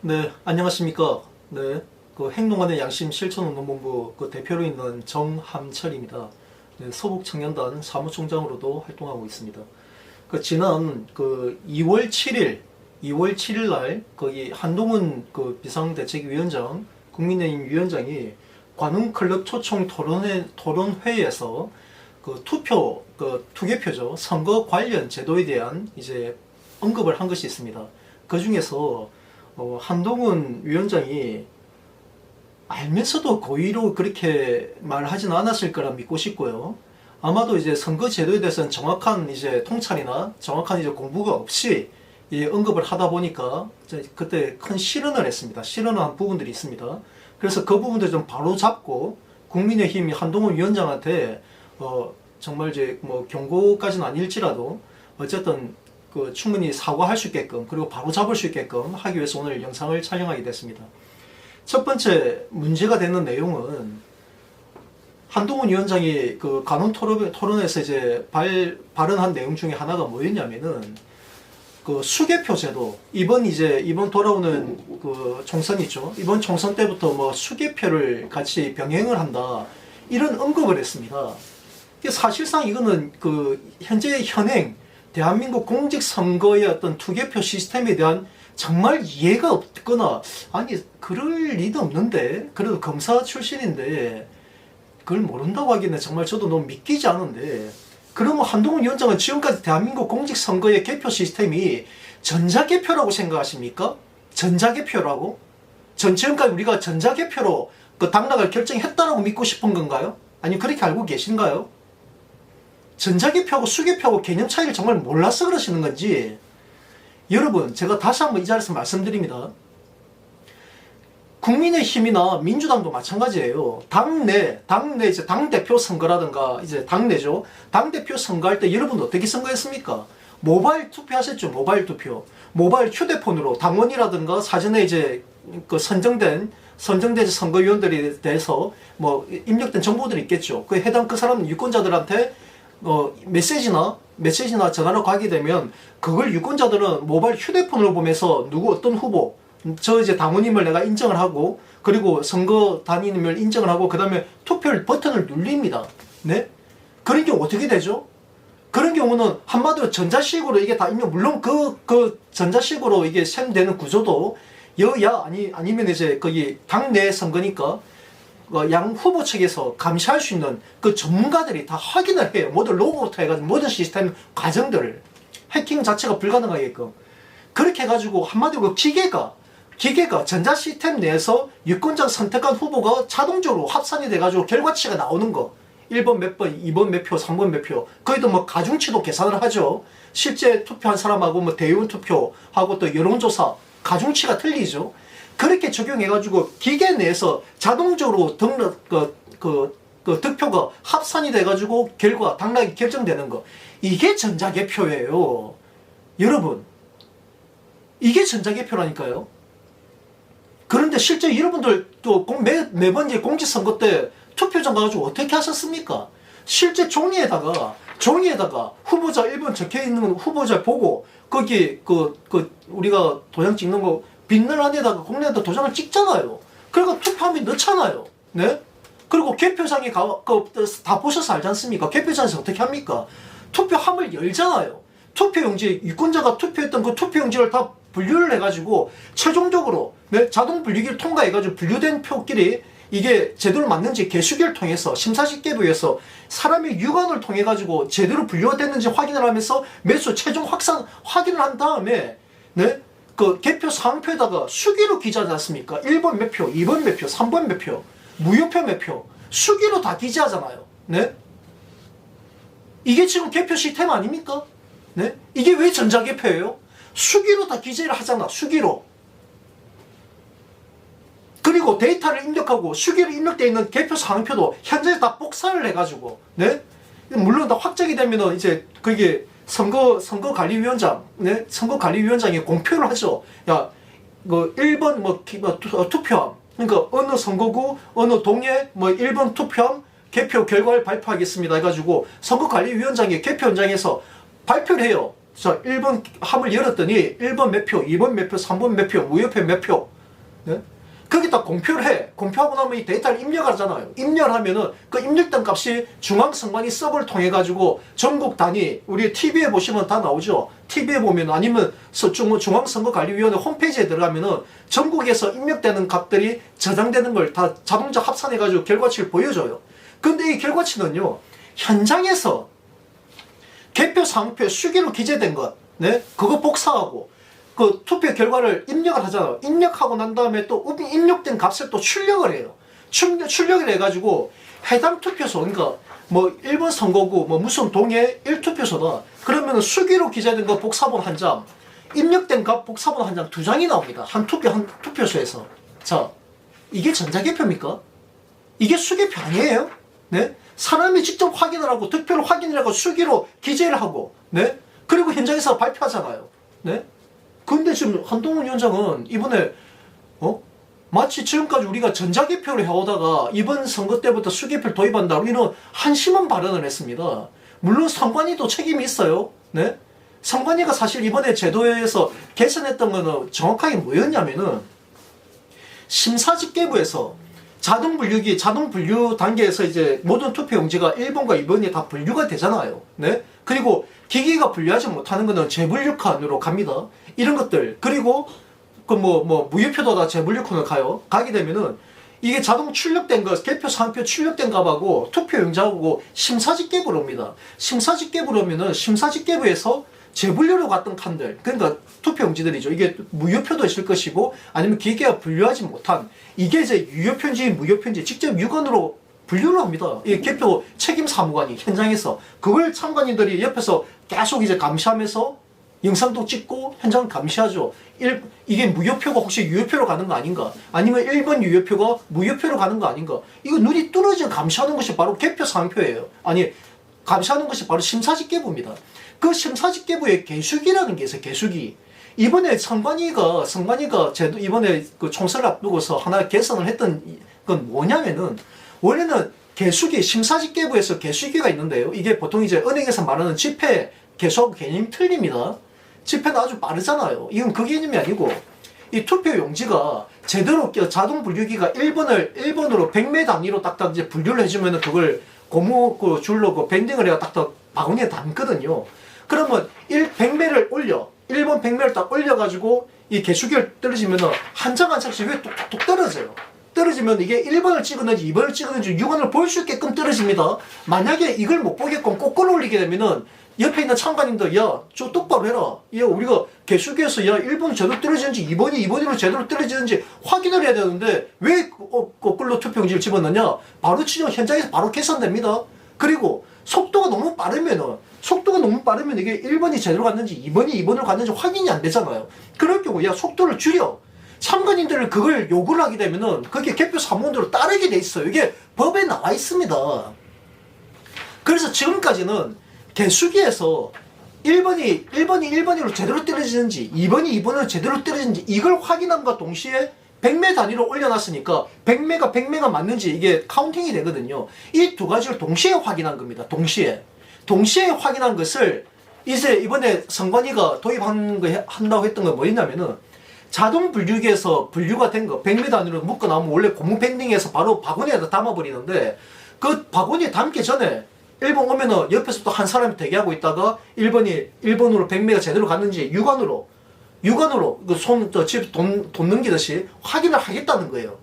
네, 안녕하십니까. 네, 그 행동하는 양심 실천운동본부 그 대표로 있는 정함철입니다. 네, 서북청년단 사무총장으로도 활동하고 있습니다. 그 지난 그 2월 7일 날 거기 한동훈 그 비상대책위원장, 국민의힘 위원장이 관훈클럽 초청 토론회에서 그 투개표죠. 선거 관련 제도에 대한 이제 언급을 한 것이 있습니다. 그 중에서 한동훈 위원장이 알면서도 고의로 그렇게 말하진 않았을 거라 믿고 싶고요. 아마도 이제 선거 제도에 대해서는 정확한 이제 통찰이나 정확한 이제 공부가 없이 언급을 하다 보니까 그때 큰 실언을 했습니다. 실언을 한 부분들이 있습니다. 그래서 그 부분들 좀 바로 잡고 국민의힘이 한동훈 위원장한테 정말 이제 뭐 경고까지는 아닐지라도 어쨌든 그 충분히 사과할 수 있게끔 그리고 바로 잡을 수 있게끔 하기 위해서 오늘 영상을 촬영하게 됐습니다. 첫 번째 문제가 되는 내용은 한동훈 위원장이 그 간훈 토론에서 이제 발언한 내용 중에 하나가 뭐였냐면은 그 수개표 제도 이번 돌아오는 그 총선 있죠. 이번 총선 때부터 뭐 수개표를 같이 병행을 한다 이런 언급을 했습니다. 사실상 이거는 그 현행 대한민국 공직선거의 어떤 투개표 시스템에 대한 정말 이해가 없거나 아니 그럴 리도 없는데 그래도 검사 출신인데 그걸 모른다고 하기는 정말 저도 너무 믿기지 않은데 그러면 한동훈 위원장은 지금까지 대한민국 공직선거의 개표 시스템이 전자개표라고 생각하십니까? 전자개표라고? 지금까지 우리가 전자개표로 그 당락을 결정했다라고 믿고 싶은 건가요? 아니면 그렇게 알고 계신가요? 전자개표하고 수개표하고 개념 차이를 정말 몰라서 그러시는 건지 여러분 제가 다시 한번 이 자리에서 말씀드립니다. 국민의힘이나 민주당도 마찬가지예요. 당내 이제 당대표 선거라든가 이제 당내죠. 당대표 선거할 때 여러분 어떻게 선거했습니까? 모바일 투표하셨죠. 모바일 투표. 모바일 휴대폰으로 당원이라든가 사전에 이제 그 선정된 선거위원들에 대해서 뭐 입력된 정보들이 있겠죠. 그 해당 그 사람 유권자들한테 메시지나 전화로 가게 되면 그걸 유권자들은 모바일 휴대폰으로 보면서 누구 어떤 후보 저 이제 당원임을 내가 인정을 하고 그리고 선거 단위임을 인정을 하고 그 다음에 투표 버튼을 눌립니다. 네? 그런 경우 어떻게 되죠? 그런 경우는 한마디로 전자식으로 이게 다 입력 물론 그 전자식으로 이게 셈되는 구조도 아니면 이제 거기 당내 선거니까 양 후보 측에서 감시할 수 있는 그 전문가들이 다 확인을 해요. 모든 로고부터 해가지고 모든 시스템 과정들을 해킹 자체가 불가능하게끔 그렇게 해가지고 한마디로 그 기계가 전자 시스템 내에서 유권자 선택한 후보가 자동적으로 합산이 돼가지고 결과치가 나오는 거 1번 몇 번, 2번 몇 표, 3번 몇 표 거기도 뭐 가중치도 계산을 하죠. 실제 투표한 사람하고 뭐 대의원 투표하고 또 여론조사 가중치가 틀리죠. 그렇게 적용해가지고 기계 내에서 자동적으로 득표가 합산이 돼가지고 당락이 결정되는 거. 이게 전자개표예요. 여러분. 이게 전자개표라니까요. 그런데 실제 여러분들 또 매번 이제 공직선거 때 투표장 가가지고 어떻게 하셨습니까? 실제 종이에다가 후보자 1번 적혀있는 후보자 보고 거기 우리가 도장 찍는 거 빛날 안에다가 공내에다 도장을 찍잖아요. 그러니까 투표함이 넣잖아요. 네? 그리고 개표장에 다 보셔서 알지 않습니까? 개표장에서 어떻게 합니까? 투표함을 열잖아요. 투표용지, 유권자가 투표했던 그 투표용지를 다 분류를 해가지고 최종적으로 자동 분류기를 통과해가지고 분류된 표끼리 이게 제대로 맞는지 개수기를 통해서 심사집계부에서 사람의 육안을 통해가지고 제대로 분류가 됐는지 확인을 하면서 매수 최종 확인을 한 다음에 그 개표 상표에다가 수기로 기재하지 않습니까? 1번 몇 표, 2번 몇 표, 3번 몇 표, 무효표 몇 표, 수기로 다 기재하잖아요. 네? 이게 지금 개표 시스템 아닙니까? 네? 이게 왜 전자개표예요? 수기로 다 기재를 하잖아. 수기로. 그리고 데이터를 입력하고 수기로 입력되어 있는 개표 상표도 현재 다 복사를 해가지고 네? 물론 다 확정이 되면은 이제 그게 선거관리위원장, 네? 선거관리위원장이 공표를 하죠. 야, 1번 투표함. 그러니까 어느 선거구, 어느 동에 1번 투표함 개표 결과를 발표하겠습니다. 해가지고 선거관리위원장이 개표 현장에서 발표를 해요. 자, 1번 함을 열었더니 1번 몇 표, 2번 몇 표, 3번 몇 표, 무효표 몇 표. 네? 거기다 공표를 해. 공표하고 나면 이 데이터를 입력하잖아요. 입력하면은 그 입력된 값이 중앙선관위 서버를 통해 가지고 전국 단위, 우리 TV에 보시면 다 나오죠. TV에 보면 아니면 중앙선거관리위원회 홈페이지에 들어가면은 전국에서 입력되는 값들이 저장되는 걸 다 자동차 합산해 가지고 결과치를 보여줘요. 근데 이 결과치는요, 현장에서 개표 상표 수기로 기재된 것, 네? 그거 복사하고 그 투표 결과를 입력을 하잖아요. 입력하고 난 다음에 또 입력된 값을 또 출력을 해요. 출력을 해가지고 해당 투표소, 그러니까 뭐 1번 선거구 뭐 무슨 동에 1투표소다. 그러면 수기로 기재된 거 복사본 한 장, 입력된 값 복사본 한 장, 두 장이 나옵니다. 한 투표소에서. 자, 이게 전자개표입니까? 이게 수개표 아니에요? 네? 사람이 직접 확인을 하고 득표를 확인을 하고 수기로 기재를 하고, 네? 그리고 현장에서 발표하잖아요. 네? 근데 지금 한동훈 위원장은 이번에 마치 지금까지 우리가 전자개표를 해오다가 이번 선거 때부터 수개표를 도입한다고 이런 한심한 발언을 했습니다. 물론 선관위도 책임이 있어요. 네? 선관위가 사실 이번에 제도에서 개선했던 거는 정확하게 뭐였냐면은 심사집계부에서 자동 분류 단계에서 이제 모든 투표용지가 1번과 2번이 다 분류가 되잖아요. 네? 그리고 기기가 분류하지 못하는 거는 재분류 칸으로 갑니다. 이런 것들. 그리고 그 무효표도 다 재분류 칸으로 가요. 가게 되면은 이게 자동 출력된 거, 개표 상표 출력된 값하고 투표용지하고 심사집계부로 옵니다. 심사집계부로 오면은 심사집계부에서 재분류로 갔던 칸들, 그러니까 투표용지들이죠. 이게 무효표도 있을 것이고 아니면 기계가 분류하지 못한, 이게 이제 유효표인지 무효표인지 직접 육안으로 분류를 합니다. 이 개표 책임 사무관이 현장에서 그걸 참관인들이 옆에서 계속 이제 감시하면서 영상도 찍고 현장 감시하죠. 이게 무효표가 혹시 유효표로 가는 거 아닌가? 아니면 1번 유효표가 무효표로 가는 거 아닌가? 이거 눈이 뚫어져 감시하는 것이 바로 개표 상표예요. 아니, 감시하는 것이 바로 심사집계부입니다. 그 심사집계부에 개수기라는 게 있어요. 개수기. 이번에 선관위가 이번에 그 총선을 앞두고서 하나 개선을 했던 건 뭐냐면은, 원래는 개수기, 심사집계부에서 개수기가 있는데요. 이게 보통 이제 은행에서 말하는 지폐 개수하고 개념이 틀립니다. 지폐는 아주 빠르잖아요. 이건 그 개념이 아니고, 이 투표 용지가 제대로 자동 분류기가 1번으로 100매 단위로 딱딱 이제 분류를 해주면은 그걸 고무 그 줄로 그 밴딩을 해가 딱딱 바구니에 담거든요. 그러면 100매를 올려. 1번 100매를 딱 올려가지고 이 개수기를 떨어지면은 한 장 한 장씩 위에 뚝뚝 떨어져요. 떨어지면 이게 1번을 찍었는지 2번을 찍었는지 6번을 볼 수 있게끔 떨어집니다. 만약에 이걸 못 보게끔 꼭 끌어올리게 되면은 옆에 있는 참관인도, 야, 저 똑바로 해라. 야, 우리가 개수기에서 1번 제대로 떨어지는지 2번으로 제대로 떨어지는지 확인을 해야 되는데 왜 거꾸로 투표용지를 집어넣냐? 바로 현장에서 바로 계산됩니다. 그리고 속도가 너무 빠르면 이게 1번이 제대로 갔는지 2번으로 갔는지 확인이 안 되잖아요. 그럴 경우, 야, 속도를 줄여. 참관인들을 그걸 요구를 하게 되면은 그게 개표 사무원대로 따르게 돼 있어요. 이게 법에 나와 있습니다. 그래서 지금까지는 개수기에서 1번이 1번으로 제대로 떨어지는지 2번이 2번으로 제대로 떨어지는지 이걸 확인함과 동시에 100매 단위로 올려놨으니까 100매가 맞는지 이게 카운팅이 되거든요. 이 두 가지를 동시에 확인한 겁니다. 동시에 확인한 것을 이제 이번에 선관위가 한다고 했던 건 뭐였냐면은 자동 분류기에서 분류가 된 거 100매 단위로 묶어 나오면 원래 고무 밴딩에서 바로 바구니에다 담아버리는데 그 바구니에 담기 전에 1번 오면은 옆에서 또 한 사람이 대기하고 있다가 1번으로 100매가 제대로 갔는지 육안으로 그 집 돈 넘기듯이 확인을 하겠다는 거예요.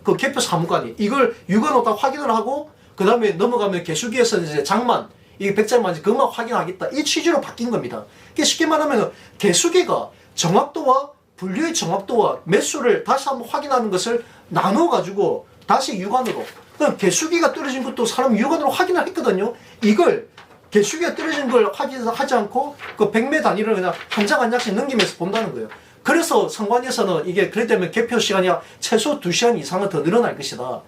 그 개표 사무관이 이걸 육안으로 다 확인을 하고 그 다음에 넘어가면 개수기에서 이제 장만 이게 100장만인지 그것만 확인하겠다, 이 취지로 바뀐 겁니다. 쉽게 말하면 개수기가 정확도와 분류의 정확도와 매수를 다시 한번 확인하는 것을 나눠 가지고 다시 육안으로, 개수기가 떨어진 것도 사람 육안으로 확인을 했거든요. 이걸 개수기가 떨어진 걸 확인하지 않고 그 100매 단위를 그냥 한 장 한 장씩 넘기면서 본다는 거예요. 그래서 선관위에서는 이게 그래 되면 개표 시간이 최소 2시간 이상은 더 늘어날 것이다.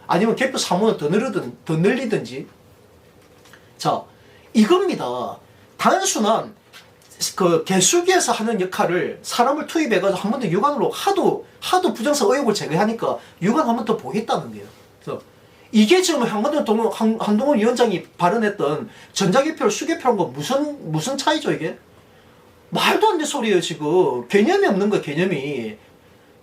아니면 개표 사무는 더 늘리든지. 자, 이겁니다. 단순한 그 개수기에서 하는 역할을 사람을 투입해가지고 한 번 더 육안으로 하도 부정성 의혹을 제거하니까 육안 한 번 더 보겠다는 거예요. 그래서 이게 지금 한동훈 위원장이 발언했던 전자개표를 수개표한 건 무슨 차이죠, 이게? 말도 안 되는 소리예요, 지금. 개념이 없는 거야, 개념이.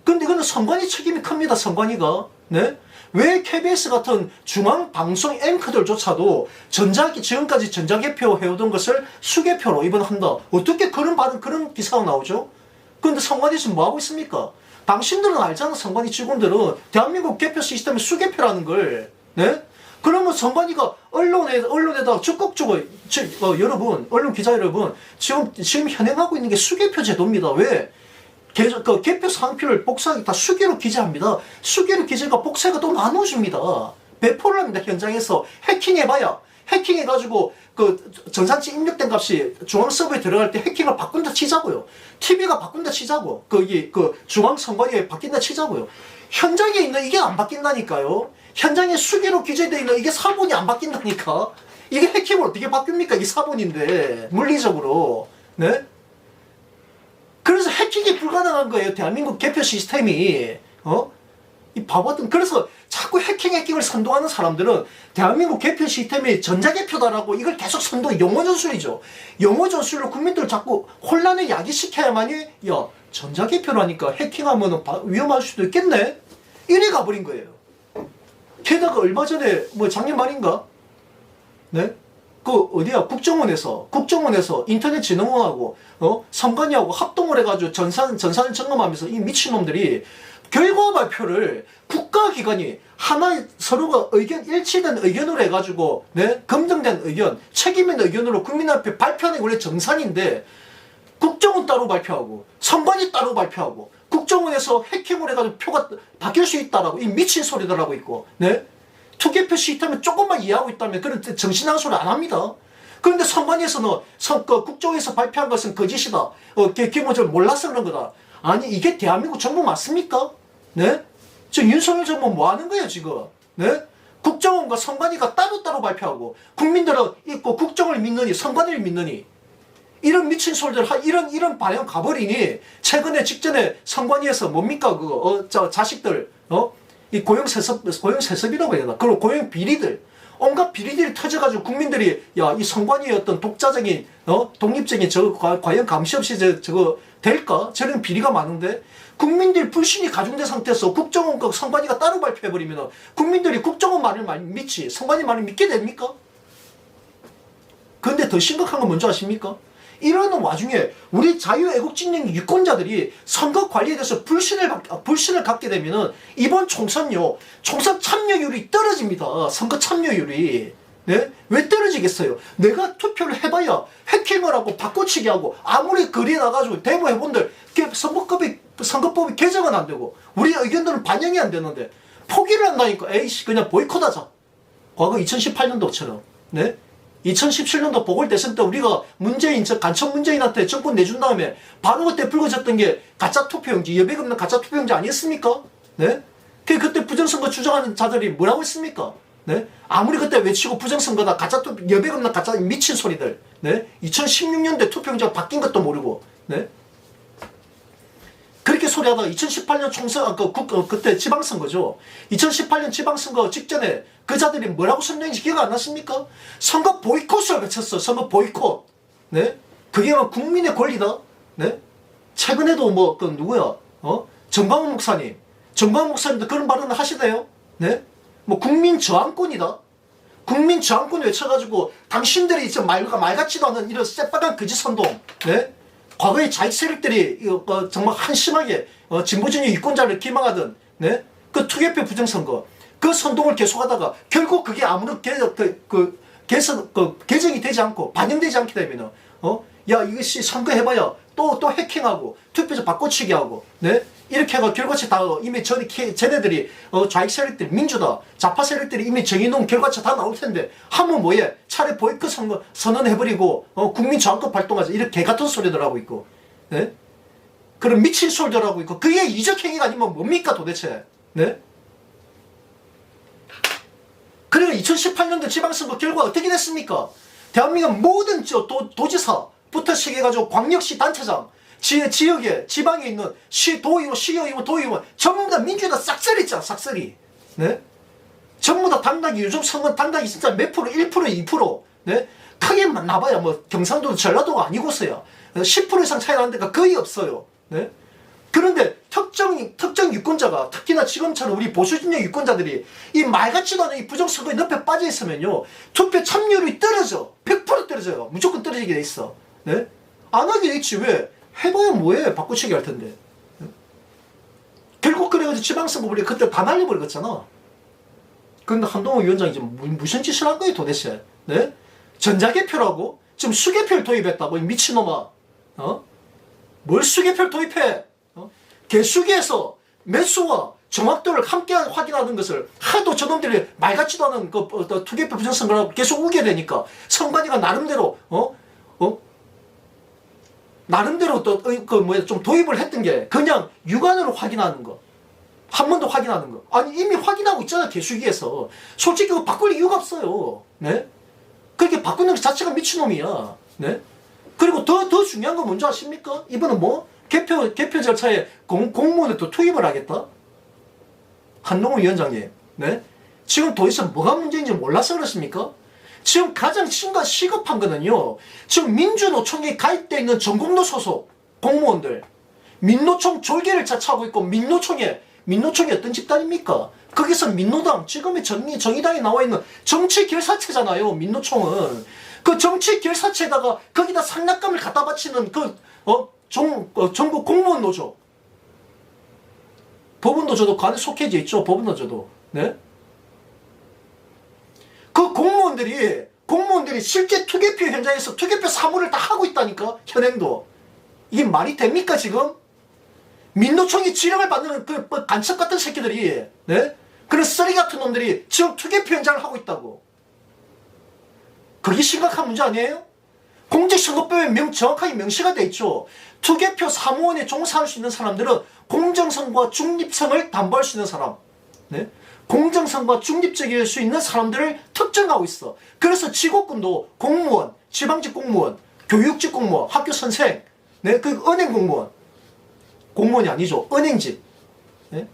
근데 이거는 선관위 책임이 큽니다, 선관위가. 네? 왜 KBS 같은 중앙방송 앵커들조차도 지금까지 전자개표 해오던 것을 수개표로 이번 한다. 어떻게 그런 기사가 나오죠? 그런데 선관위에서 뭐 하고 있습니까? 당신들은 알잖아, 선관위 직원들은. 대한민국 개표 시스템이 수개표라는 걸. 네? 그러면 선관위가 언론에다 적극적으로, 여러분, 언론 기자 여러분, 지금 현행하고 있는 게 수개표 제도입니다. 왜? 개표 상표를 복사하기 다 수기로 기재합니다. 수기로 기재가 복사가 또 나눠줍니다. 배포를 합니다. 현장에서 해킹해가지고 전산지 입력된 값이 중앙 서버에 들어갈 때 해킹을 바꾼다 치자고요. TV가 바꾼다 치자고. 중앙 선관위에 바뀐다 치자고요. 현장에 있는 이게 안 바뀐다니까요. 현장에 수기로 기재되어 있는 이게 사본이 안 바뀐다니까. 이게 해킹으로 어떻게 바뀝니까? 이게 사본인데 물리적으로. 네? 그래서 해킹이 불가능한 거예요. 대한민국 개표 시스템이. 이 바보 같은. 그래서 자꾸 해킹을 선동하는 사람들은 대한민국 개표 시스템이 전자개표다라고 이걸 계속 용어 전술이죠. 용어 전술로 국민들을 자꾸 혼란을 야기시켜야만이, 야, 전자개표라니까 해킹하면 위험할 수도 있겠네? 이래 가버린 거예요. 게다가 얼마 전에, 작년 말인가? 네? 국정원에서 인터넷진흥원하고, 선관위하고 합동을 해가지고 전산을 점검하면서 이 미친놈들이 결과 발표를 국가기관이 하나 서로가 일치된 의견으로 해가지고, 네? 검증된 의견, 책임있는 의견으로 국민 앞에 발표하는 게 원래 정상인데, 국정원 따로 발표하고, 선관위 따로 발표하고, 국정원에서 해킹을 해가지고 표가 바뀔 수 있다라고, 이 미친 소리들 하고 있고, 네? 투개표 시스템을 조금만 이해하고 있다면 그런 정신나간 소리 안 합니다. 그런데 선관위에서는 국정에서 발표한 것은 거짓이다. 기본적으로 몰라서 그런 거다. 아니, 이게 대한민국 정부 맞습니까? 네? 지금 윤석열 정부 뭐 하는 거예요, 지금? 네? 국정원과 선관위가 따로따로 발표하고, 국민들은 국정을 믿느니, 선관위를 믿느니, 이런 미친 소리들, 이런 반영 가버리니, 직전에 선관위에서 뭡니까, 자식들, 이 고용세습이라고 해야 되나? 그리고 고용비리들, 온갖 비리들이 터져가지고 국민들이, 야, 이 선관위의 어떤 독자적인, 독립적인 과연 감시 없이 저거 될까? 저런 비리가 많은데, 국민들 불신이 가중된 상태에서 국정원과 선관위가 따로 발표해버리면 국민들이 국정원 말을 믿지, 선관위 말을 믿게 됩니까? 그런데 더 심각한 건 뭔지 아십니까? 이러는 와중에 우리 자유애국진영 유권자들이 선거 관리에 대해서 불신을 갖게 되면은 이번 총선 참여율이 떨어집니다. 선거 참여율이. 네? 왜 떨어지겠어요? 내가 투표를 해봐야 해킹을 하고 바꿔치기 하고 아무리 거리에 나가지고 대모해본들 선거법이 개정은 안 되고 우리 의견들은 반영이 안 되는데 포기를 한다니까. 에이씨, 그냥 보이콧하자. 과거 2018년도처럼. 네? 2017년도 보궐대선 때 우리가 간첩 문재인한테 정권 내준 다음에 바로 그때 불거졌던 게 가짜 투표용지, 여백 없는 가짜 투표용지 아니었습니까? 네? 그때 부정선거 주장하는 자들이 뭐라고 했습니까? 네? 아무리 그때 외치고 부정선거다, 여백 없는 가짜 미친 소리들. 네? 2016년도에 투표용지가 바뀐 것도 모르고. 네? 그렇게 소리하다가 2018년 총선, 그때 지방선거죠. 2018년 지방선거 직전에 그 자들이 뭐라고 선정했는지 기억 안 나십니까? 선거 보이콧을 외쳤어. 선거 보이콧. 네? 그게 막 국민의 권리다. 네? 최근에도 누구야? 정광훈 목사님. 정광훈 목사님도 그런 발언을 하시대요. 네? 국민 저항권이다. 국민 저항권 외쳐가지고 당신들이 말 같지도 않은 이런 새빨간 거짓 선동. 네? 과거의 자익 세력들이 정말 한심하게 진보진영 유권자를 기망하던, 네? 그 투개표 부정선거 그 선동을 계속하다가 결국 그게 아무런 개정이 되지 않고 반영되지 않게 되면은 야, 이것이 선거해봐야 또 해킹하고 투표자 바꿔치기 하고, 네? 이렇게 해가 결과체 다 이미 쟤네들이 좌익 세력들, 민주다, 좌파 세력들이 이미 정해놓은 결과체 다 나올 텐데 하면 뭐해? 차라리 보이콧 선거 선언해버리고 국민 저항권 발동하자, 이렇게 개같은 소리들 하고 있고, 네? 그런 미친 소리들 하고 있고, 그게 이적행위가 아니면 뭡니까 도대체? 네? 그리고 2018년도 지방선거 결과 어떻게 됐습니까? 대한민국 모든 도지사부터 시작해가지고 광역시 단체장, 지역에, 지방에 있는 시의원, 도의원, 전부 다 민주당 싹쓸이 있잖아, 싹쓸이. 네? 전부 다 당락이, 요즘 선거 당락이 진짜 몇 프로, 1%, 2%. 네? 크게 나봐야 경상도도 전라도가 아니고서야. 10% 이상 차이 나는 데가 거의 없어요. 네? 그런데 특정 유권자가 특히나 지금처럼 우리 보수진영 유권자들이 이 말 같지도 않은 이 부정선거에 늪에 빠져 있으면요 투표 참여율이 떨어져. 100% 떨어져요. 무조건 떨어지게 돼 있어. 네? 안 하게 돼 있지. 왜? 해봐야 뭐해. 바꾸치기 할 텐데. 네? 결국 그래가지고 지방선거 우리 그때 다 날려버렸잖아. 그런데 한동훈 위원장이 지금 무슨 짓을 한 거예요 도대체. 네? 전자개표라고? 지금 수개표를 도입했다고 이 미친놈아. 뭘 수개표를 도입해? 개수기에서 매수와 정확도를 함께 확인하는 것을 하도 저놈들이 말 같지도 않은 투개표 부정선거라고 계속 우게 되니까 선관위가 나름대로 나름대로 좀 도입을 했던 게 그냥 육안으로 확인하는 거. 한 번 더 확인하는 거. 아니 이미 확인하고 있잖아 개수기에서. 솔직히 그거 바꿀 이유가 없어요. 네? 그렇게 바꾸는 것 자체가 미친놈이야. 네? 그리고 더 중요한 건 뭔지 아십니까? 이번은 뭐? 개표 절차에 공무원을 또 투입을 하겠다? 한동훈 위원장님, 네? 지금 도대체 뭐가 문제인지 몰라서 그렇습니까? 지금 가장 시급한 거는요, 지금 민주노총에 가입되어 있는 전공노 소속 공무원들, 민노총 졸개를 자처하고 있고, 민노총이 어떤 집단입니까? 거기서 민노당, 지금의 정의당에 나와 있는 정치 결사체잖아요, 민노총은. 그 정치 결사체에다가 거기다 상납감을 갖다 바치는 전국 공무원 노조. 법원노조도 그 안에 속해져 있죠. 법원노조도. 네? 그 공무원들이 실제 투개표 현장에서 투개표 사무를 다 하고 있다니까. 현행도. 이게 말이 됩니까 지금? 민노총이 지령을 받는 그 간첩 같은 새끼들이, 네? 그런 쓰레기 같은 놈들이 지금 투개표 현장을 하고 있다고. 그게 심각한 문제 아니에요? 공직선거법에 정확하게 명시가 돼 있죠. 투개표 사무원에 종사할 수 있는 사람들은 공정성과 중립성을 담보할 수 있는 사람. 네? 공정성과 중립적일 수 있는 사람들을 특정하고 있어. 그래서 지구권도 공무원, 지방직 공무원, 교육직 공무원, 학교 선생, 네? 그 은행 공무원. 공무원이 아니죠. 은행직. 네?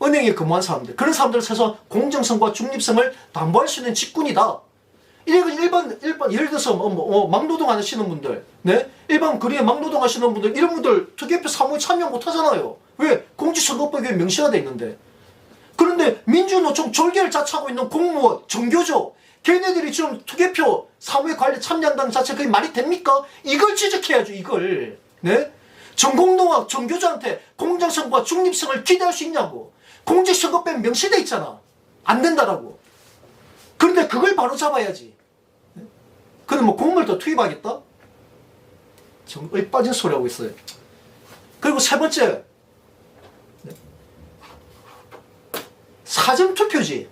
은행에 근무한 사람들. 그런 사람들을 써서 공정성과 중립성을 담보할 수 있는 직군이다. 일반 예를 들어서 막노동 하시는 분들, 네? 일반 거리에 막노동 하시는 분들, 이런 분들 투개표 사무에 참여 못 하잖아요. 왜? 공직선거법에 명시가 돼 있는데. 그런데 민주노총 졸개를 자처하고 있는 공무원, 정교조, 걔네들이 지금 투개표 사무에 관리 참여한다는 자체 그게 말이 됩니까? 이걸 지적해야죠, 이걸. 네? 전공노와 정교조한테 공정성과 중립성을 기대할 수 있냐고. 공직선거법에 명시돼 있잖아. 안 된다라고. 그런데 그걸 바로 잡아야지. 근데 뭐 공무원을 더 투입하겠다? 정말 빠진 소리 하고 있어요. 그리고 세 번째, 사전투표지.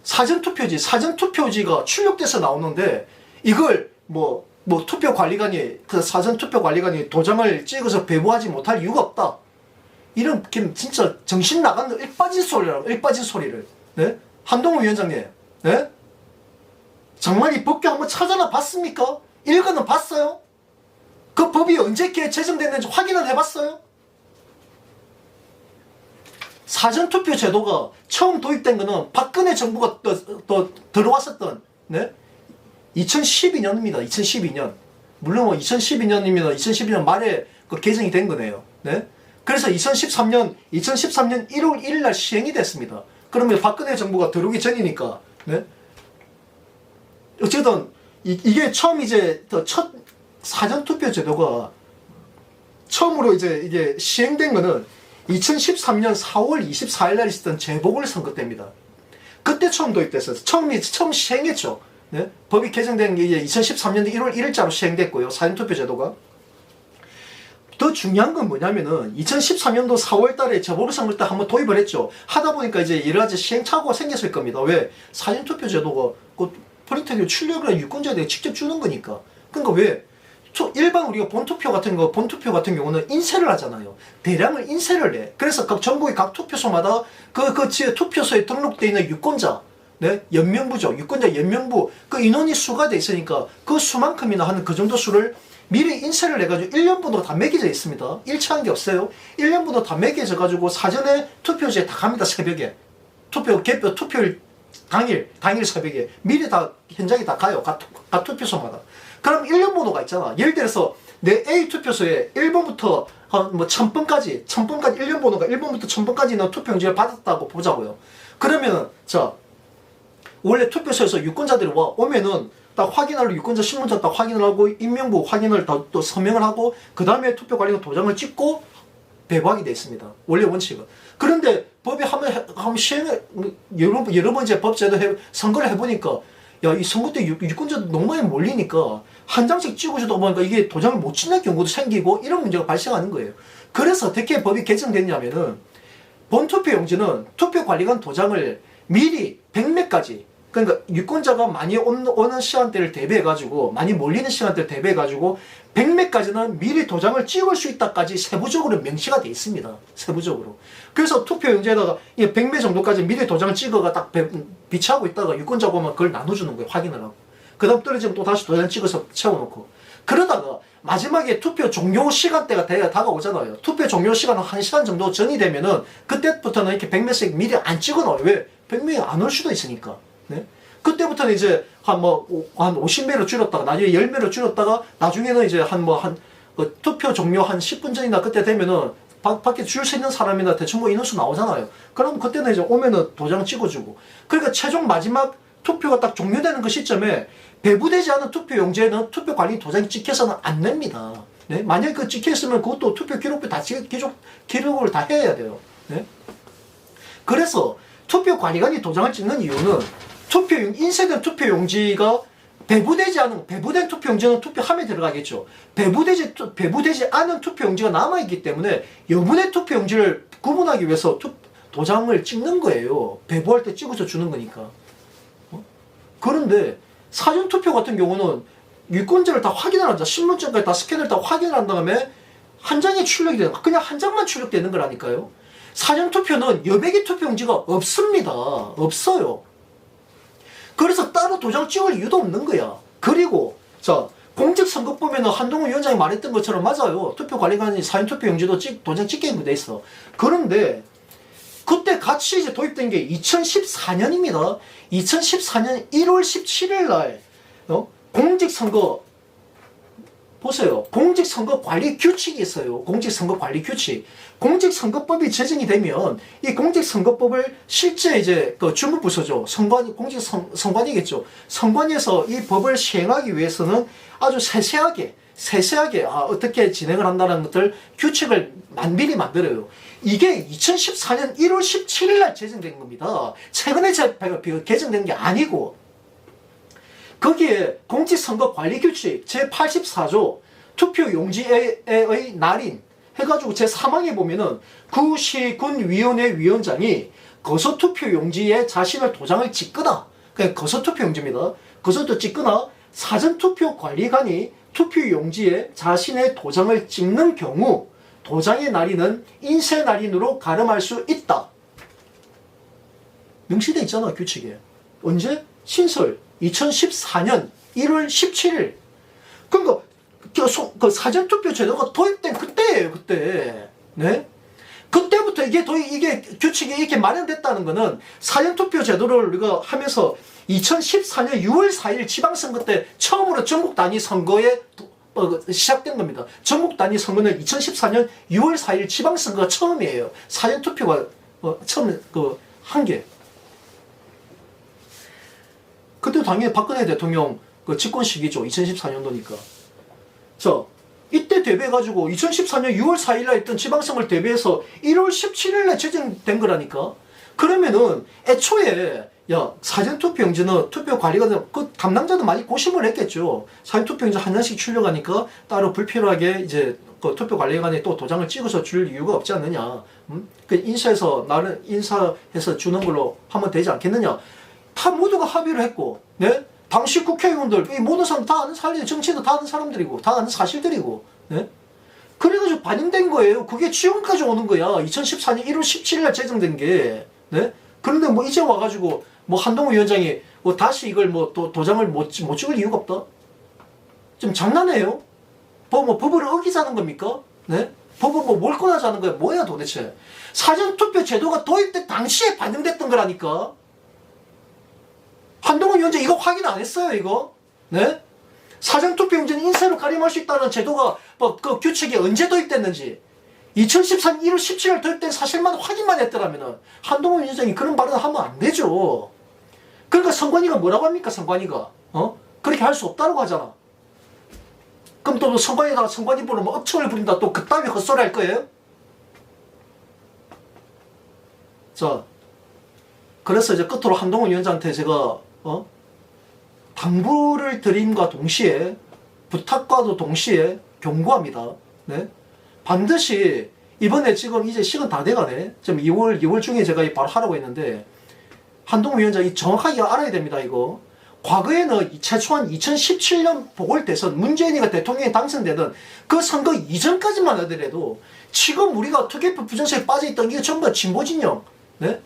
사전투표지가 출력돼서 나오는데 이걸 투표관리관이, 그 사전투표관리관이 도장을 찍어서 배부하지 못할 이유가 없다. 이런 진짜 정신 나간 일빠진 소리를. 네? 한동훈 위원장님, 네? 정말 이 법규 한번 찾아나 봤습니까? 읽어는 봤어요? 그 법이 언제 제정됐는지 확인은 해봤어요? 사전투표 제도가 처음 도입된 거는 박근혜 정부가 또 들어왔었던, 네? 2012년입니다. 2012년. 물론 2012년이면 2012년 말에 그 개정이 된 거네요. 네? 그래서 2013년 1월 1일 날 시행이 됐습니다. 그러면 박근혜 정부가 들어오기 전이니까, 네? 어쨌든 이게 처음 첫 사전투표 제도가 처음으로 이게 시행된 거는 2013년 4월 24일 날 있었던 재보궐선거 때입니다. 그때 처음 도입됐어요. 처음 시행했죠. 네? 법이 개정된 게 2013년 1월 1일자로 시행됐고요. 사전투표 제도가. 더 중요한 건 뭐냐면은 2013년도 4월 달에 재보궐선거 때 한번 도입을 했죠. 하다 보니까 이제 여러 가지 시행착오가 생겼을 겁니다. 왜? 사전투표 제도가 프린트기 출력을 유권자들이 직접 주는 거니까. 그러니까 왜? 일반 우리가 본투표 같은 경우는 인쇄를 하잖아요. 대량을 인쇄를 해. 그래서 전국의 각 투표소마다 그 지역 투표소에 등록되어 있는 유권자, 네? 연명부죠. 유권자 연명부, 그 인원이 수가 돼 있으니까 그 수만큼이나 하는 그 정도 수를 미리 인쇄를 해가지고 1년분으로 다 매겨져 있습니다. 일치한 게 없어요. 1년분으로 다 매겨져가지고 사전에 투표지에 다 갑니다. 새벽에. 투표일 당일 새벽에 미리 다 현장에 다 가요. 각 투표소마다. 그럼 1년 번호가 있잖아. 예를 들어서 내 A 투표소에 1번부터 뭐 1000번까지 1년 번호가 1번부터 1000번까지는 투표용지를 받았다고 보자고요. 그러면 자 원래 투표소에서 유권자들이 오면은 딱 확인하러 유권자 신분증 딱 확인을 하고 인명부 확인을 또 서명을 하고 그 다음에 투표관리관 도장을 찍고 배부하게 돼 있습니다. 원래 원칙은. 그런데 법이 한번 시행을 여러 번 이제 법제도 선거를 해보니까 야, 이 선거 때 유권자들 너무 많이 몰리니까 한 장씩 찍어주다 보니까 이게 도장을 못 찍는 경우도 생기고 이런 문제가 발생하는 거예요. 그래서 어떻게 법이 개정됐냐면은 본투표용지는 투표관리관 도장을 미리 100매까지 그러니까 유권자가 많이 오는 시간대를 대비해가지고 많이 몰리는 시간대를 대비해가지고 100매까지는 미리 도장을 찍을 수 있다까지 세부적으로 명시가 돼 있습니다. 세부적으로. 그래서 투표용지에다가 100매 정도까지 미리 도장을 찍어가 딱 비치하고 있다가 유권자가 오면 그걸 나눠주는 거예요. 확인을 하고. 그 다음 떨어지면 또 다시 도장 찍어서 채워놓고. 그러다가 마지막에 투표 종료 시간대가 다가오잖아요. 투표 종료 시간은 1시간 정도 전이 되면은 그때부터는 이렇게 100매씩 미리 안 찍어놔요. 왜? 100매가 안 올 수도 있으니까. 네? 그때부터는 이제 한 50매로 줄였다가 나중에 10매로 줄였다가 나중에는 이제 투표 종료 한 10분 전이나 그때 되면은 밖에 줄 서 있는 사람이나 대충 뭐 인원수 나오잖아요. 그럼 그때는 이제 오면은 도장 찍어주고. 그러니까 최종 마지막 투표가 딱 종료되는 그 시점에 배부되지 않은 투표용지에는 투표관리 도장이 찍혀서는 안 냅니다. 네? 만약에 그 찍혀있으면 그것도 투표 기록부 다 기록을 다 해야 돼요. 네? 그래서 투표관리관이 도장을 찍는 이유는 인쇄된 투표용지가 배부된 투표용지는 투표함에 들어가겠죠. 배부되지 않은 투표용지가 남아있기 때문에 여분의 투표용지를 구분하기 위해서 도장을 찍는 거예요. 배부할 때 찍어서 주는 거니까. 그런데 사전투표 같은 경우는 유권자를 다 확인을 한다. 신분증까지 다 스캔을 다 확인을 한 다음에 한 장에 출력이 되는 그냥 한 장만 출력되는 거라니까요. 사전투표는 여백의 투표용지가 없습니다. 없어요. 그래서 따로 도장 찍을 이유도 없는 거야. 그리고 자 공직선거법에는 한동훈 위원장이 말했던 것처럼 맞아요. 투표관리관이 사전투표용지도 도장 찍게 돼 있어. 그런데 그때 같이 이제 도입된 게 2014년입니다. 2014년 1월 17일 날 공직선거 보세요. 공직선거 관리 규칙이 있어요. 공직선거 관리 규칙. 공직선거법이 제정이 되면 이 공직선거법을 실제 이제 그 주무부서죠. 선관위겠죠. 선관위에서 이 법을 시행하기 위해서는 아주 세세하게 어떻게 진행을 한다는 것들 규칙을 미리 만들어요. 이게 2014년 1월 17일 날 제정된 겁니다. 최근에 개정된 게 아니고 거기에 공직선거관리규칙 제84조 투표용지의 날인 해가지고 제3항에 보면은 구시군위원회 위원장이 거소투표용지에 자신의 도장을 찍거나 그냥 거소투표용지입니다. 거소도 찍거나 사전투표관리관이 투표용지에 자신의 도장을 찍는 경우 도장의 날인은 인쇄날인으로 가름할 수 있다. 명시되어 있잖아 규칙에. 언제? 신설 2014년 1월 17일. 그러니까 그 사전투표 제도가 도입된 그때예요. 그때. 네? 그때부터 이게 규칙이 이렇게 마련됐다는 거는 사전투표 제도를 우리가 하면서 2014년 6월 4일 지방선거 때 처음으로 전국 단위 선거에 시작된 겁니다. 전국 단위 선거는 2014년 6월 4일 지방선거가 처음이에요. 사전투표가 처음 한 게. 그때 당연히 박근혜 대통령 집권 시기죠. 2014년도니까. 자, 이때 대비해가지고 2014년 6월 4일날 했던 지방선거를 대비해서 1월 17일날 제정된 거라니까. 그러면은 애초에 사전투표용지는 투표관리관 그 담당자도 많이 고심을 했겠죠. 사전투표용지 한 장씩 출력하니까 따로 불필요하게 이제 그 투표관리관에 또 도장을 찍어서 줄 이유가 없지 않느냐. 그 인사해서 주는 걸로 하면 되지 않겠느냐. 다 모두가 합의를 했고, 네? 당시 국회의원들, 이 모든 사람 다 아는 사람들이, 정치도 다 아는 사람들이고, 다 아는 사실들이고, 네? 그래가지고 반영된 거예요. 그게 지금까지 오는 거야. 2014년 1월 17일날 제정된 게, 네? 그런데 뭐 이제 와가지고, 뭐 한동훈 위원장이 뭐 다시 이걸 뭐 도장을 못 찍을 이유가 없다? 좀 장난해요? 법을 어기자는 겁니까? 네? 법을 뭐 몰권하자는 거야? 뭐야 도대체? 사전투표 제도가 도입된 당시에 반영됐던 거라니까? 한동훈 위원장 이거 확인 안 했어요, 이거? 네? 사전투표용지는 인쇄로 가림할 수 있다는 제도가 그 규칙이 언제 도입됐는지 2013년 1월 17일 도입된 사실만 확인만 했더라면은 한동훈 위원장이 그런 발언을 하면 안 되죠. 그러니까 선관위가 뭐라고 합니까? 선관위가 그렇게 할 수 없다고 하잖아. 그럼 또 선관위에다가 선관위부로 뭐 억측을 부린다 또 그따위 헛소리 할 거예요? 자, 그래서 이제 끝으로 한동훈 위원장한테 제가 당부를 드림과 동시에 부탁과도 동시에 경고합니다. 네? 반드시 이번에 지금 이제 시간 다 돼가네. 지금 2월 중에 제가 바로 하라고 했는데 한동훈 위원장이 정확하게 알아야 됩니다. 이거 과거에는 최초한 2017년 보궐대선 문재인이가 대통령에 당선되던 그 선거 이전까지만 하더라도 지금 우리가 투개표 부정세에 빠져있던 게 전부 다 진보진영, 네?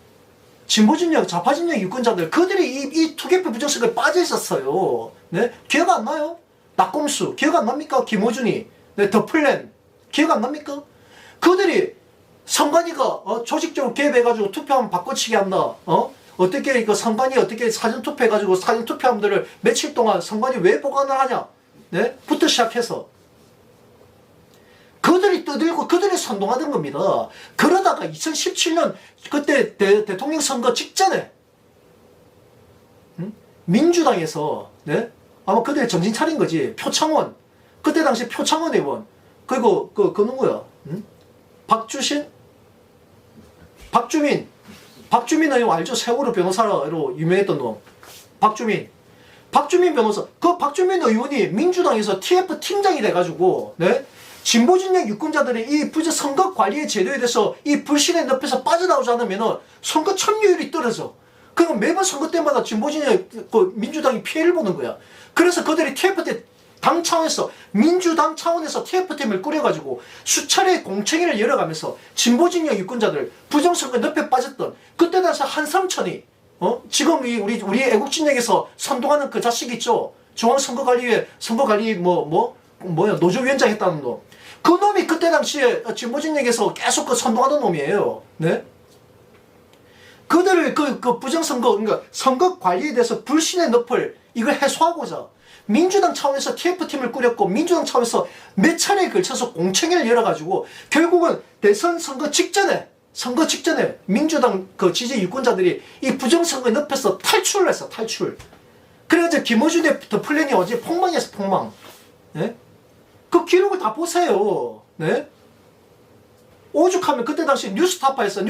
진보진영, 좌파진영 유권자들 그들이 이 투개표 부정세에 빠져있었어요. 네? 기억 안 나요? 낙검수 기억 안 납니까? 김호준이, 네, 더 플랜 기억 안 납니까? 그들이 선관위가 조직적으로 개입해가지고 투표하면 바꿔치기 한다. 어떻게 이거 선관위 어떻게 사전 투표해가지고 사전 투표함들을 며칠 동안 선관위 왜 보관을 하냐? 네? 부터 시작해서 그들이 떠들고 그들이 선동하던 겁니다. 그러다가 2017년 그때 대통령 선거 직전에 민주당에서 네? 아마 그들이 정신 차린 거지. 표창원 그때 당시 표창원 의원 그리고 그 누구야? 박주민 의원 알죠? 세월호 변호사로 유명했던 놈. 박주민 변호사. 그 박주민 의원이 민주당에서 TF 팀장이 돼가지고, 네? 진보진영 유권자들이 이 선거 관리의 제도에 대해서 이 불신의 늪에서 빠져나오지 않으면은 선거 참여율이 떨어져. 그럼 매번 선거 때마다 진보진영 민주당이 피해를 보는 거야. 그래서 그들이 TF 당 차원에서 민주당 차원에서 TF팀을 꾸려가지고 수차례 공청회를 열어가면서 진보진영 유권자들 부정선거 늪에 빠졌던 그때 당시 한삼천이 지금 우리 애국진영에서 선동하는 그 자식 있죠. 중앙선거관리위에 선거관리 노조위원장 했다는 놈. 그 놈이 그때 당시에 진보진영에서 계속 그 선동하던 놈이에요. 네? 그들을 그 부정선거 그러니까 선거 관리에 대해서 불신의 늪을 이걸 해소하고자 민주당 차원에서 TF팀을 꾸렸고 민주당 차원에서 몇 차례에 걸쳐서 공청회를 열어가지고 결국은 대선 선거 직전에 민주당 그 지지 유권자들이 이 부정선거 늪에서 탈출을 했어. 탈출. 그래가지고 김어준의 더 플랜이 어제 폭망이었어. 폭망. 네? 그 기록을 다 보세요. 네? 오죽하면 그때 당시 뉴스타파에서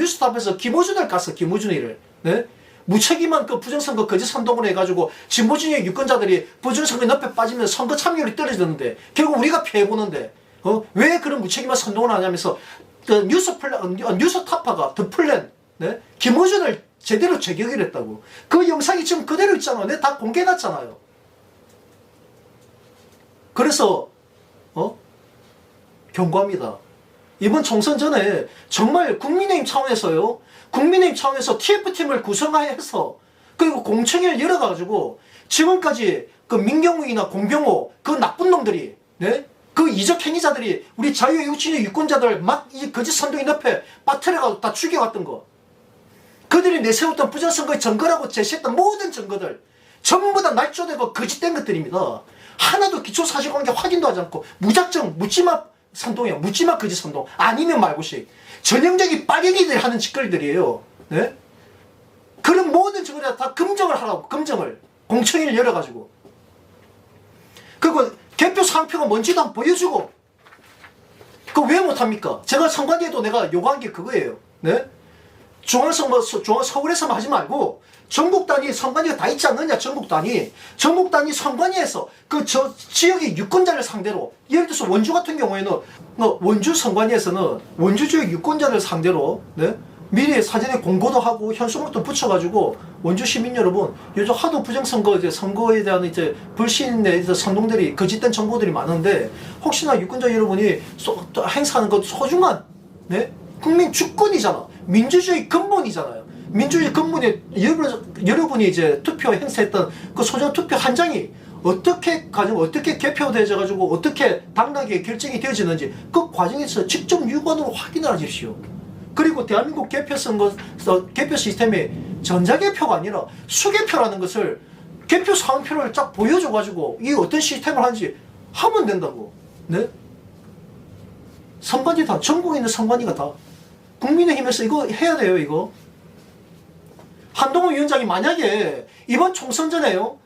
김어준을 깠어. 김어준이를. 네? 무책임한 그 부정선거 거짓 선동을 해가지고 진보진영 유권자들이 부정선거 늪에 빠지면 선거 참여율이 떨어졌는데 결국 우리가 피해보는데 왜 그런 무책임한 선동을 하냐면서 그 뉴스타파가 더 플랜 네? 김어준을 제대로 제격을 했다고. 그 영상이 지금 그대로 있잖아. 내가 다 공개해놨잖아요. 그래서 경고합니다. 이번 총선 전에 정말 국민의힘 차원에서요. 국민의힘 차원에서 TF팀을 구성해서 그리고 공청회를 열어가지고 지금까지 그 민경욱이나 공병호 그 나쁜 놈들이 네? 그 이적 행위자들이 우리 자유애국진영 유권자들 막 이 거짓 선동의 늪에 빠뜨려가지고 다 죽여갔던 거. 그들이 내세웠던 부정선거의 증거라고 제시했던 모든 증거들 전부 다 날조되고 거짓된 것들입니다. 하나도 기초사실관계 확인도 하지 않고 무작정 묻지마 선동이야. 묻지마 거짓 선동. 아니면 말고식. 전형적인 빠개기들이 하는 짓거리들이에요. 네? 그런 모든 증거를 다 검증을 하라고. 검증을. 공청회를 열어가지고. 그리고 개표 상표가 뭔지도 한번 보여주고. 그거 왜 못합니까? 제가 선관위에도 내가 요구한 게 그거예요. 네? 서울에서만 하지 말고 전국 단위 선관위가 다 있지 않느냐. 전국 단위 선관위에서 그 지역의 유권자를 상대로 예를 들어서 원주 같은 경우에는 원주 선관위에서는 원주 지역 유권자를 상대로 네? 미리 사전에 공고도 하고 현수막도 붙여가지고 원주 시민 여러분 요즘 하도 부정선거 선거에 대한 불신의 선동들이 거짓된 정보들이 많은데 혹시나 유권자 여러분이 행사하는 것 소중한 네? 국민 주권이잖아. 민주주의 근본이잖아요. 민주주의 근본에 여러분이 이제 투표 행사했던 그 소중한 투표 한 장이 어떻게 개표되어가지고 어떻게 당락에 결정이 되어지는지 그 과정에서 직접 육안으로 확인을 하십시오. 그리고 대한민국 개표 시스템이 전자개표가 아니라 수개표라는 것을 개표 상표를 쫙 보여줘가지고 이 어떤 시스템을 하는지 하면 된다고. 네? 선관위 다, 전국에 있는 선관위가 다. 국민의힘에서 이거 해야 돼요, 이거. 한동훈 위원장이 만약에 이번 총선 전에요,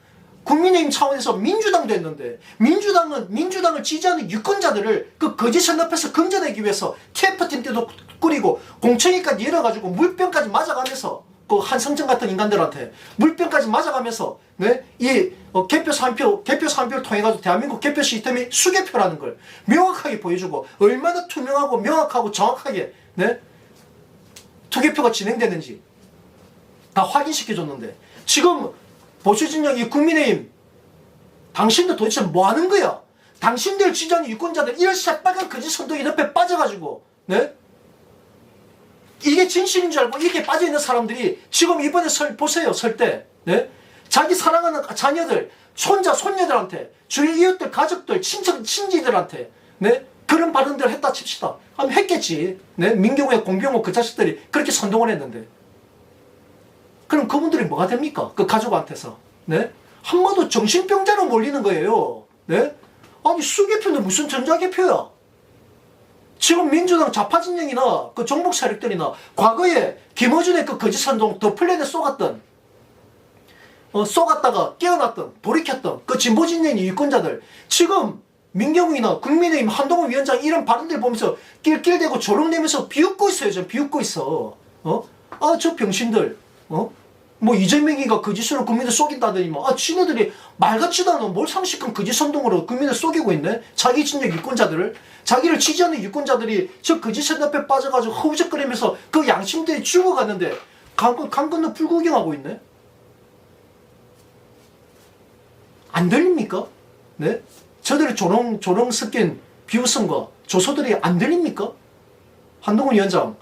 국민의힘 차원에서 민주당도 했는데, 민주당을 지지하는 유권자들을 그 거짓선 앞에서 건져내기 위해서 TF팀 때도 꾸리고, 공청회까지 열어가지고 물병까지 맞아가면서, 그 한성정 같은 인간들한테 물병까지 맞아가면서, 네? 개표소 한 표를 통해가지고 대한민국 개표 시스템이 수개표라는 걸 명확하게 보여주고, 얼마나 투명하고 명확하고 정확하게, 네? 투개표가 진행되는지 다 확인시켜줬는데, 지금 보수진영 이 국민의힘, 당신들 도대체 뭐 하는 거야? 당신들 지지하는 유권자들 이런 새빨간 거짓 선동이 옆에 빠져가지고, 네? 이게 진실인 줄 알고 이렇게 빠져있는 사람들이 지금 이번에 보세요, 설 때, 네? 자기 사랑하는 자녀들, 손자, 손녀들한테, 주위 이웃들, 가족들, 친지들한테, 네? 그런 발언들을 했다 칩시다. 하면 했겠지. 네? 민경우의 공병호 그 자식들이 그렇게 선동을 했는데. 그럼 그분들이 뭐가 됩니까? 그 가족한테서. 네? 한마디로 정신병자로 몰리는 거예요. 네? 아니, 수개표는 무슨 전자개표야? 지금 민주당 좌파 진영이나 그 종북 세력들이나 과거에 김어준의 그 거짓 선동 더 플랜에 쏘갔다가 깨어났던, 돌이켰던 그 진보 진영의 유권자들, 지금 민경욱이나 국민의힘 한동훈 위원장 이런 발언들 보면서 낄낄대고 조롱내면서 비웃고 있어요. 좀 비웃고 있어. 저 병신들, 뭐 이재명이가 거짓으로 국민을 속인다더니 지네들이 말 같지도 않은 뭘 상식한 거짓 선동으로 국민을 속이고 있네. 자기 진영 유권자들을, 자기를 지지하는 유권자들이 저 거짓 앞에 빠져가지고 허우적거리면서 그 양심들이 죽어갔는데 강 건너 불구경하고 있네. 안 들립니까? 네? 저들의 조롱 섞인 비웃음과 조소들이 안 들립니까? 한동훈 위원장,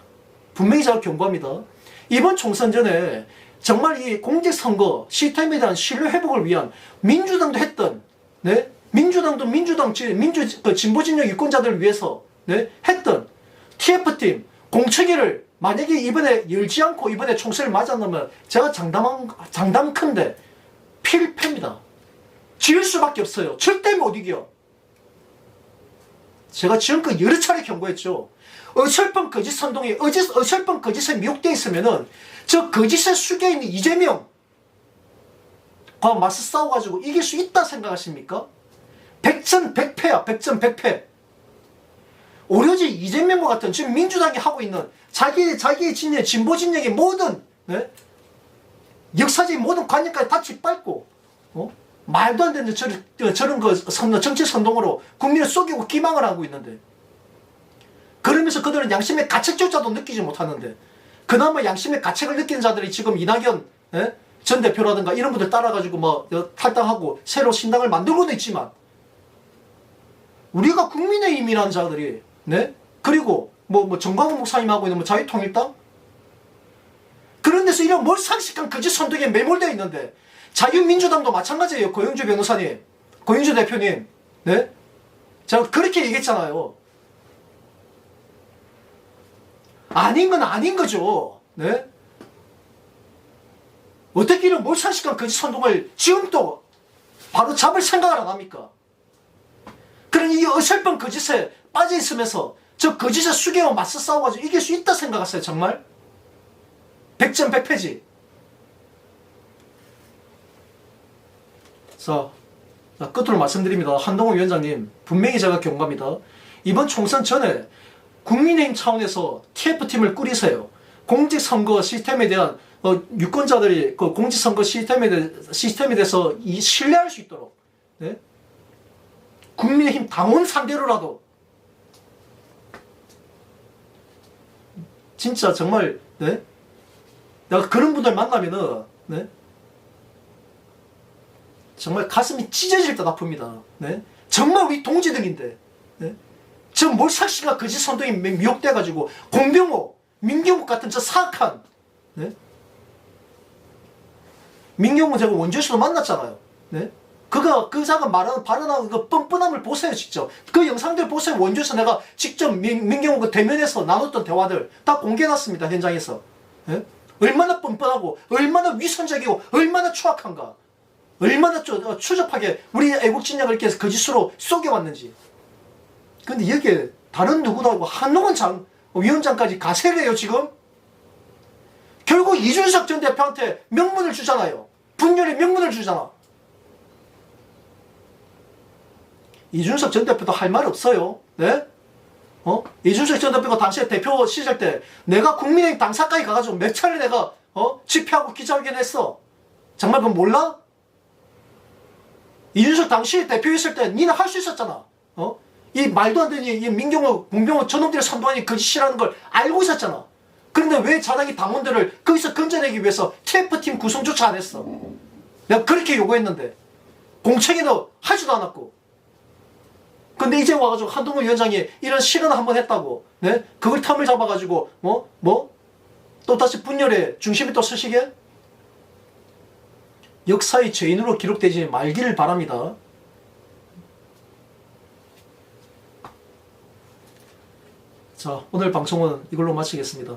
분명히 제가 경고합니다. 이번 총선 전에 정말 이 공직선거 시스템에 대한 신뢰 회복을 위한 민주당도 했던, 네? 민주당도 진보 진영 유권자들을 위해서, 네? 했던 TF팀 공청회를 만약에 이번에 열지 않고 이번에 총선을 맞았다면 제가 장담 큰데 필패입니다. 지을 수밖에 없어요. 절대 못 이겨. 제가 지금껏 여러 차례 경고했죠. 어설픈 거짓 선동이, 어설픈 거짓에 미혹되어 있으면은 저 거짓에 숙여 있는 이재명과 맞서 싸워가지고 이길 수 있다 생각하십니까? 백전백패야, 백전백패. 오로지 이재명과 같은 지금 민주당이 하고 있는 자기의 진영, 진보 진영의 모든, 네? 역사적인 모든 관념까지 다 짓밟고, 말도 안 되는 저런 정치 선동으로 국민을 속이고 기망을 하고 있는데, 그러면서 그들은 양심의 가책조차도 느끼지 못하는데, 그나마 양심의 가책을 느끼는 자들이 지금 이낙연, 예? 전 대표라든가 이런 분들 따라가지고 탈당하고 새로 신당을 만들고도 있지만, 우리가 국민의힘이라는 자들이, 네? 그리고 정광훈 목사님하고 있는 자유통일당, 그런 데서 이런 뭘 상식한 거짓 선동에 매몰되어 있는데, 자유민주당도 마찬가지예요. 고영주 변호사님, 고영주 대표님, 네? 제가 그렇게 얘기했잖아요. 아닌 건 아닌 거죠. 네? 어떻게 이런 몰상식한 거짓 선동을 지금 또 바로 잡을 생각을 안 합니까? 그러니 이 어설픈 거짓에 빠져 있으면서 저 거짓의 수개와 맞서 싸워가지고 이길 수 있다 생각하세요, 정말? 백전백패지. 자, 끝으로 말씀드립니다. 한동훈 위원장님, 분명히 제가 경고합니다. 이번 총선 전에 국민의힘 차원에서 TF팀을 꾸리세요. 공직선거 시스템에 대한 유권자들이 그 공직선거 시스템에 대해서 신뢰할 수 있도록, 네? 국민의힘 당원 상대로라도 진짜 정말, 네? 내가 그런 분들 만나면은, 네? 정말 가슴이 찢어질 듯 아픕니다. 네? 정말 우리 동지들인데, 네? 저 몰삭시가 거짓 선동이 미혹돼가지고 공병호, 민경욱 같은 저 사악한, 네? 민경욱 제가 원주에서도 만났잖아요. 네? 그 자가 발언하는 그 뻔뻔함을 보세요, 직접. 그 영상들 보세요. 원주에서 내가 직접 민경욱 그 대면에서 나눴던 대화들 다 공개해놨습니다, 현장에서. 네? 얼마나 뻔뻔하고, 얼마나 위선적이고, 얼마나 추악한가. 얼마나 추접하게 우리 애국 진영을 이렇게 거짓으로 속여왔는지. 근데 여기에 다른 누구도 하고 한동훈 위원장까지 가세를 해요 지금. 결국 이준석 전 대표한테 명분을 주잖아요. 분열의 명분을 주잖아. 이준석 전 대표도 할 말 없어요. 네? 이준석 전 대표가 당시에 대표 시절 때 내가 국민의힘 당사까지 가가지고 몇 차례 내가 집회하고 기자회견 했어. 정말 그건 몰라? 이준석 당시 대표였을 때 니는 할 수 있었잖아. 이 말도 안 되는 이 민경호, 문병호 저놈들이 선동하니 거짓이라는 걸 알고 있었잖아. 그런데 왜 자당이 당원들을 거기서 건져내기 위해서 TF팀 구성조차 안 했어? 내가 그렇게 요구했는데 공청회도 하지도 않았고. 근데 이제 와가지고 한동훈 위원장이 이런 실언을 한번 했다고, 네? 그걸 텀을 잡아가지고 또 다시 분열의 중심에 또 서시게? 역사의 죄인으로 기록되지 말기를 바랍니다. 자, 오늘 방송은 이걸로 마치겠습니다.